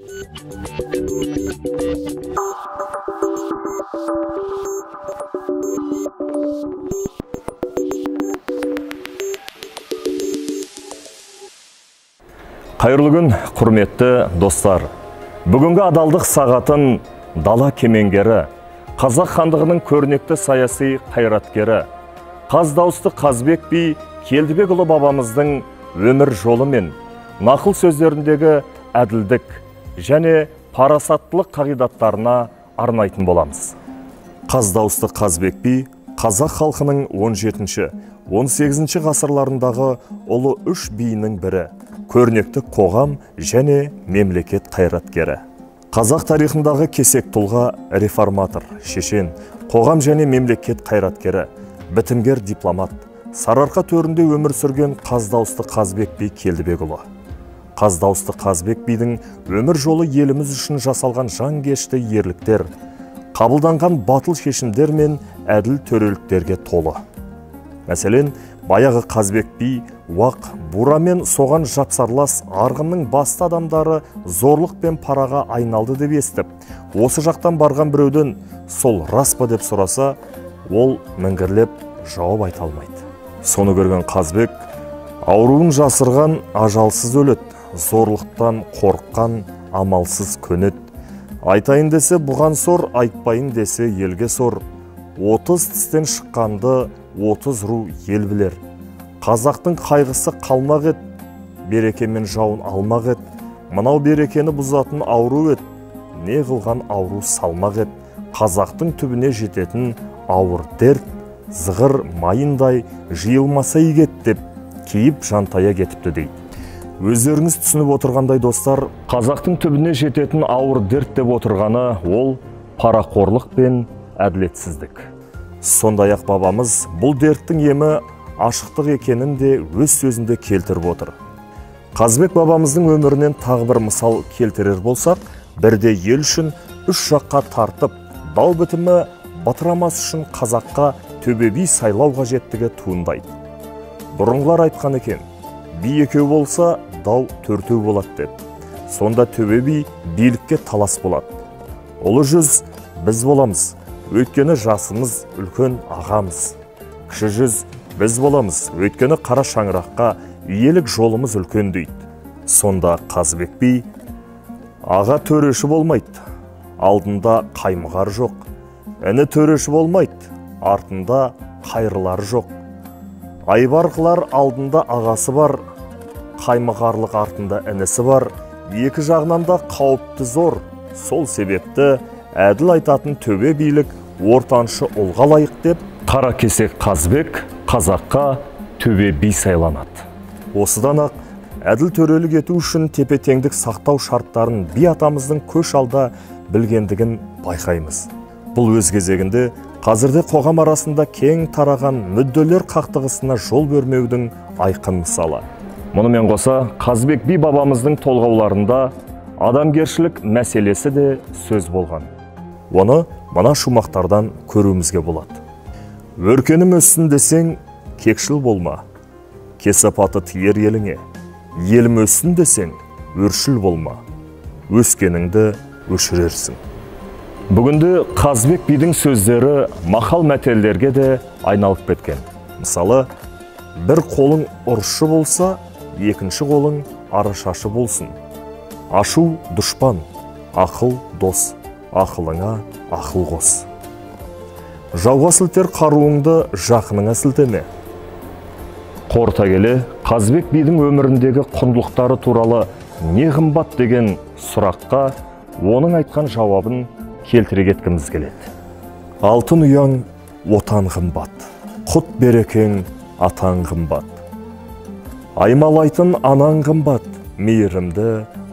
Қайырлы күн, құрметті достар. Бүгінгі адалдық сағатын дала кемеңгері, Қазақ хандығының көрнекті саяси қайраткері, қаз дауысты Қазбек би Келдібекұлы бабамыздың өмір жолы мен нақыл сөздеріндегі әділдік және парасаттылық қағидаттарына арнайтын боламыз. Қаз дауысты Қазбек би қазақ халқының 17-18 ғасырларындағы ұлы үш биінің бірі, көрнекті қоғам және мемлекет қайраткері. Қазақ тарихындағы кесек тұлға, реформатор, шешен, қоғам және мемлекет қайраткері, бітімгер дипломат, Сарыарқа төрінде өмір сүрген қаз дауысты Қазбек би Келдібекұлы. Қаз дауысты Қазбек бидің өмір жолы еліміз үшін жасалған жангешті ерліктер, қабылданған батыл шешімдер мен әділ төреліктерге толы. Мәселен, баяғы Қазбек би уақ, бура мен соған жапсарлас арғынның басты адамдары зорлық пен параға айналды деп естіп, осы жақтан барған біреуден сол рас па деп сұраса, ол міңгірлеп жауап айта алмайды. Соны көрген Қазбек ауруын жасырған ажалсыз өлет, зорлықтан қорыққан амалсыз көнет. Айтайын десе бұған сор, айтпайын десе елге сор. 30 тістен шыққанды 30 ру ел білер. Қазақтың қайғысы қалмақ ет, береке мен жауын алмақ ет. Мынау берекені бұзатын ауру ет, не қылған ауру салмақ ет. Қазақтың түбіне жететін ауыр дерт, зығыр майындай жиылмаса егет деп кейіп жантая кетіпті дейді. Өздеріңіз түсініп отырғандай достар, қазақтың түбіне жететін ауыр дерт деп отырғаны ол парақорлық пен әділетсіздік. Сондай-ақ бабамыз бұл дерттің емі ашықтық екенін де өз сөзінде келтіріп отыр. Қазбек бабамыздың өмірінен тағы бір мысал келтірер болсақ, бірде ел үшін үш жаққа тартып, дау бітімі батырамас үшін қазаққа төбе би сайлау қажеттігі туындайды. Бұрынғылар айтқан екен, би екеу болса, дау төртеу болады деп. Сонда төбе би билікке талас болады. Ұлы жүз біз боламыз, өйткені жасымыз үлкен ағамыз. Кіші жүз біз боламыз, өйткені қара шаңыраққа иелік жолымыз үлкен дейді. Сонда Қазбек би аға төреші болмайды, алдында қаймығар жоқ. Іні төреші болмайды, артында қайрылар жоқ. Айбарқылар алдында ағасы бар, қаймығарлық артында інісі бар. Екі жағынан да қауіпті зор. Сол себепті әділ айтатын төбе билік ортаншы ұлға лайық деп, қара кесек Қазбек қазаққа төбе би сайланады. Осыдан ақ әділ төрелік ету үшін тепе-теңдік сақтау шарттарын би атамыздың көш алда білгендігін байқаймыз. Бұл өз кезегінде қазірде қоғам арасында кең тараған мүдделер қақтығысына жол бермеудің айқын мысалы. Мұнымен қоса, Қазбек би бабамыздың толғауларында адамгершілік мәселесі де сөз болған. Оны мына шумақтардан көруімізге болады. Өркенім өссін десең, кекшіл болма, кесапаты тиер еліңе. Елім өссін десең, өршіл болма, өскеніңді өшірерсің. Бүгінде Қазбек бидің сөздері мақал мәтелдерге де айналып кеткен. Мысалы, бір қолың ұрышы болса, екінші қолың арашашы болсын. Ашу дұшпан, ақыл дос, ақылыңа ақыл қос. Жауға сілтер қаруыңды жақыныңа сілтеме. Қорыта келе, Қазбек бидің өміріндегі құндылықтары туралы не қымбат деген сұраққа оның айтқан жауабын келтіре кеткіміз келеді. Алтын ұяң отан қымбат, құт берекең атаң қымбат. Аймалайтын анаң қымбат, мейірімді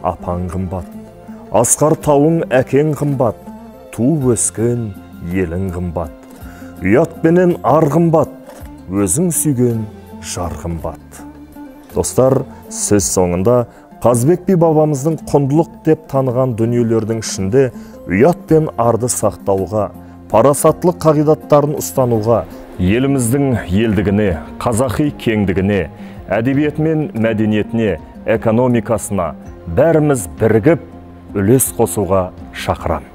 апаң қымбат. Асқар тауың әкең қымбат, туып өскен елің қымбат. Ұятпенен ар қымбат, өзің сүйген жар қымбат. Достар, сөз соңында Қазбек би бабамыздың құндылық деп таныған дүниелердің ішінде ұят пен арды сақтауға, парасаттылық қағидаттарын ұстануға, еліміздің елдігіне, қазақи кеңдігіне, әдебиеті мен мәдениетіне, экономикасына бәріміз бірігіп, үлес қосуға шақырам.